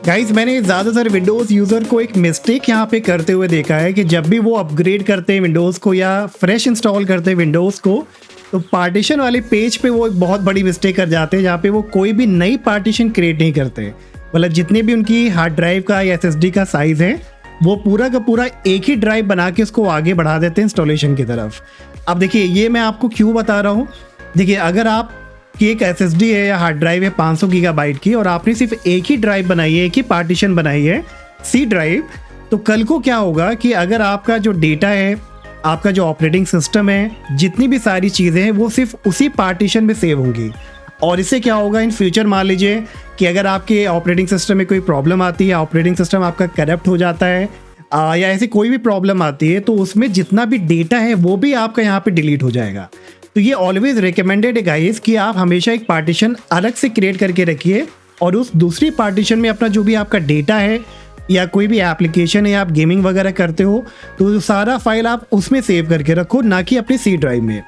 Guys मैंने ज़्यादातर Windows user को एक मिस्टेक यहाँ पे करते हुए देखा है कि जब भी वो अपग्रेड करते हैं विंडोज़ को या फ्रेश इंस्टॉल करते हैं विंडोज़ को, तो पार्टीशन वाले पेज पे वो एक बहुत बड़ी मिस्टेक कर जाते हैं जहाँ पे वो कोई भी नई पार्टीशन क्रिएट नहीं करते। मतलब जितने भी उनकी हार्ड ड्राइव का या SSD का साइज़ है वो पूरा का पूरा एक ही ड्राइव बना के उसको आगे बढ़ा देते हैं इंस्टॉलेशन की तरफ। अब देखिए ये मैं आपको क्यों बता रहा हूँ। देखिए अगर आप कि एक SSD है या हार्ड ड्राइव है 500 गीगाबाइट की और आपने सिर्फ एक ही ड्राइव बनाई है, एक ही पार्टीशन बनाई है C ड्राइव, तो कल को क्या होगा कि अगर आपका जो डेटा है, आपका जो ऑपरेटिंग सिस्टम है, जितनी भी सारी चीज़ें हैं वो सिर्फ उसी पार्टीशन में सेव होंगी। और इससे क्या होगा इन फ्यूचर, मान लीजिए कि अगर आपके ऑपरेटिंग सिस्टम में कोई प्रॉब्लम आती है, ऑपरेटिंग सिस्टम आपका करप्ट हो जाता है या ऐसी कोई भी प्रॉब्लम आती है, तो उसमें जितना भी डेटा है वो भी आपका यहाँ पे डिलीट हो जाएगा। तो ये ऑलवेज रिकमेंडेड है गाइस कि आप हमेशा एक पार्टीशन अलग से क्रिएट करके रखिए और उस दूसरी पार्टीशन में अपना जो भी आपका डेटा है या कोई भी एप्लीकेशन है, आप गेमिंग वगैरह करते हो तो सारा फाइल आप उसमें सेव करके रखो, ना कि अपनी C ड्राइव में।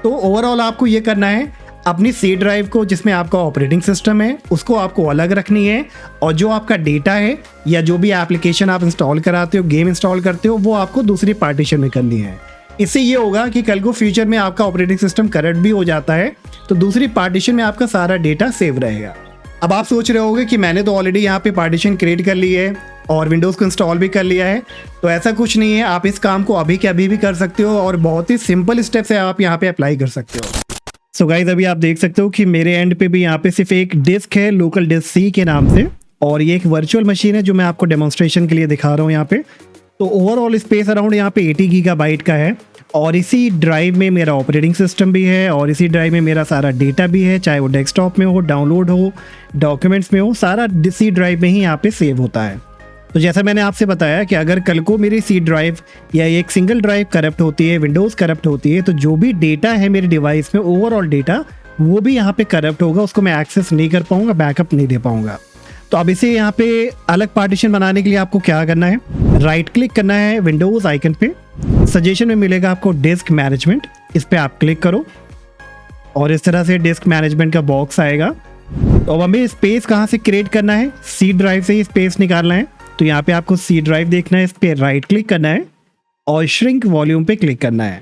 तो ओवरऑल आपको ये करना है, अपनी C ड्राइव को जिसमें आपका ऑपरेटिंग सिस्टम है उसको आपको अलग रखनी है और जो आपका डेटा है या जो भी एप्लीकेशन आप इंस्टॉल कराते हो, गेम इंस्टॉल करते हो, वो आपको दूसरी पार्टीशन में करनी है। इससे ये होगा कि कल को फ्यूचर में आपका ऑपरेटिंग सिस्टम करप्ट भी हो जाता है तो दूसरी पार्टीशन में आपका सारा डेटा सेव रहेगा। अब आप सोच रहे होंगे कि मैंने तो ऑलरेडी यहाँ पे पार्टीशन क्रिएट कर ली है और विंडोज़ को इंस्टॉल भी कर लिया है। तो ऐसा कुछ नहीं है, आप इस काम को अभी के अभी भी कर सकते हो और बहुत ही सिंपल स्टेप से आप यहाँ पे अप्लाई कर सकते हो। सो गाइज अभी आप देख सकते हो कि मेरे एंड पे भी यहाँ पे सिर्फ एक डिस्क है लोकल डिस्क C के नाम से, और ये एक वर्चुअल मशीन है जो मैं आपको डेमोन्स्ट्रेशन के लिए दिखा रहा हूँ यहाँ पे। तो ओवरऑल स्पेस अराउंड यहाँ पे 80 गीगाबाइट का है और इसी ड्राइव में मेरा ऑपरेटिंग सिस्टम भी है और इसी ड्राइव में मेरा सारा डेटा भी है, चाहे वो डेस्कटॉप में हो, डाउनलोड हो, डॉक्यूमेंट्स में हो, सारा C ड्राइव में ही यहाँ पे सेव होता है। तो जैसा मैंने आपसे बताया कि अगर कल को मेरी C ड्राइव या एक सिंगल ड्राइव करप्ट होती है, विंडोज़ करप्ट होती है, तो जो भी डेटा है मेरे डिवाइस में, ओवरऑल डेटा, वो भी यहाँ पे करप्ट होगा, उसको मैं एक्सेस नहीं कर पाऊँगा, बैकअप नहीं दे पाऊँगा। तो अब इसे यहाँ पे अलग पार्टीशन बनाने के लिए आपको क्या करना है, राइट क्लिक करना है विंडोज़ आइकन पे, सजेशन में मिलेगा आपको डिस्क मैनेजमेंट, इस पर आप क्लिक करो और इस तरह से डिस्क मैनेजमेंट का बॉक्स आएगा। तो अब हमें स्पेस कहाँ से क्रिएट करना है, C ड्राइव से ही स्पेस निकालना है। तो यहाँ पे आपको C ड्राइव देखना है, इस पर राइट क्लिक करना है और श्रिंक वॉल्यूम पे क्लिक करना है।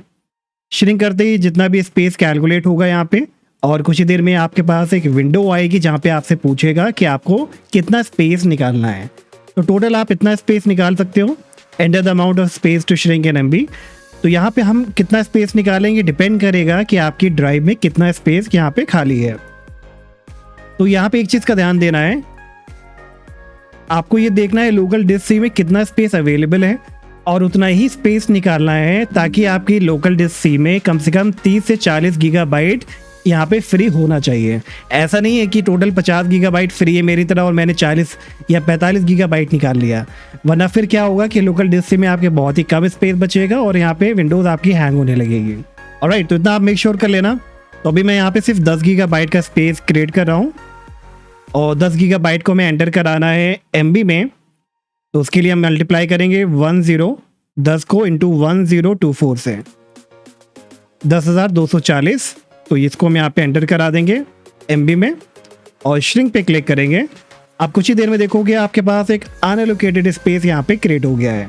श्रिंक करते ही जितना भी स्पेस कैलकुलेट होगा यहाँ पे, और कुछ ही देर में आपके पास एक विंडो आएगी जहाँ पे आपसे पूछेगा कि आपको कितना स्पेस निकालना है। तो टोटल आप इतना स्पेस निकाल सकते हो, enter the amount of space to shrink in MB। तो यहाँ पे हम कितना स्पेस निकालेंगे डिपेंड करेगा कि आपकी ड्राइव में कितना स्पेस यहाँ पे खाली है। तो यहाँ पे एक चीज़ का ध्यान देना है, आपको ये देखना है लोकल डिस्क C में कितना स्पेस अवेलेबल है और उतना ही स्पेस निकालना है ताकि आपकी लोकल डिस्क C में कम से कम 30 से 40 गीगाबाइट यहाँ पे फ्री होना चाहिए। ऐसा नहीं है कि टोटल 50 गीगाबाइट फ्री है मेरी तरह और मैंने 40 या 45 गीगाबाइट निकाल लिया, वरना फिर क्या होगा कि लोकल डिस्क में आपके बहुत ही कम स्पेस बचेगा और यहाँ पे विंडोज़ आपकी हैंग होने लगेगी। ऑलराइट, तो इतना आप मेक श्योर कर लेना। तो अभी मैं यहाँ पे सिर्फ 10 गीगाबाइट का स्पेस क्रिएट कर रहा हूँ और 10 गीगाबाइट को मैं एंटर कराना है MB में। तो उसके लिए हम मल्टीप्लाई करेंगे 10 को इंटू 1024 से 10,240। तो इसको हम यहाँ पे एंटर करा देंगे MB में और श्रिंक पे क्लिक करेंगे। आप कुछ ही देर में देखोगे आपके पास एक अनएलोकेटेड स्पेस यहाँ पे क्रिएट हो गया है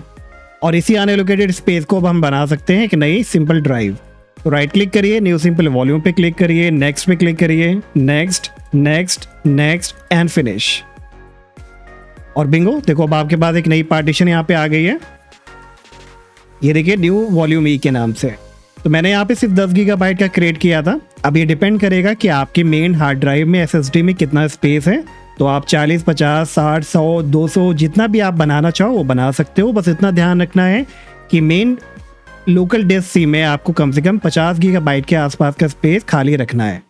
और इसी अनएलोकेटेड स्पेस को अब हम बना सकते हैं एक नई सिंपल ड्राइव। तो राइट क्लिक करिए, न्यू सिंपल वॉल्यूम पे क्लिक करिए, नेक्स्ट पे क्लिक करिए, next next next and finish. और बिंगो, देखो अब आपके पास एक नई पार्टीशन यहाँ पे आ गई है, ये देखिए न्यू वॉल्यूम E के नाम से। तो मैंने यहाँ पे सिर्फ 10 गीगाबाइट का क्रिएट किया था। अब ये डिपेंड करेगा कि आपकी मेन हार्ड ड्राइव में SSD में कितना स्पेस है। तो आप 40, 50, 60, 100, 200 जितना भी आप बनाना चाहो वो बना सकते हो। बस इतना ध्यान रखना है कि मेन लोकल डिस्क C में आपको कम से कम 50 गीगाबाइट के आसपास का स्पेस खाली रखना है।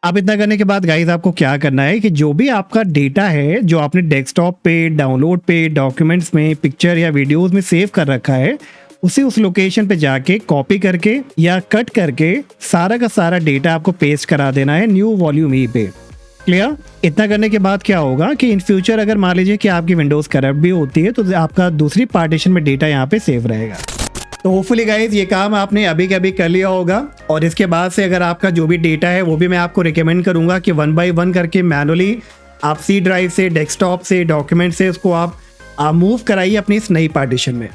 अब इतना करने के बाद गाइज आपको क्या करना है कि जो भी आपका डेटा है जो आपने डेस्कटॉप पे, डाउनलोड पे, डॉक्यूमेंट्स में, पिक्चर या वीडियोज़ में सेव कर रखा है, उसे उस लोकेशन पे जाके कॉपी करके या कट करके सारा का सारा डेटा आपको पेस्ट करा देना है न्यू वॉल्यूम E पे। क्लियर? इतना करने के बाद क्या होगा कि इन फ्यूचर अगर मान लीजिए कि आपकी विंडोज़ करप्ट भी होती है तो आपका दूसरी पार्टीशन में डेटा यहाँ पे सेव रहेगा। तो होपफुली गाइज ये काम आपने अभी के अभी कर लिया होगा और इसके बाद से अगर आपका जो भी डेटा है वो भी मैं आपको रिकमेंड करूँगा कि 1 by 1 करके मैनुअली आप सी ड्राइव से, डेस्कटॉप से, डॉक्यूमेंट से उसको आप मूव कराइए अपनी इस नई पार्टीशन में।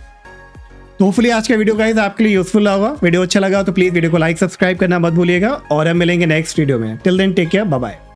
तो होपफुली आज का वीडियो गाइस आपके लिए यूजफुल होगा। वीडियो अच्छा लगा तो प्लीज़ वीडियो को लाइक, सब्सक्राइब करना मत भूलिएगा और हम मिलेंगे नेक्स्ट वीडियो में। Till then take care, bye bye.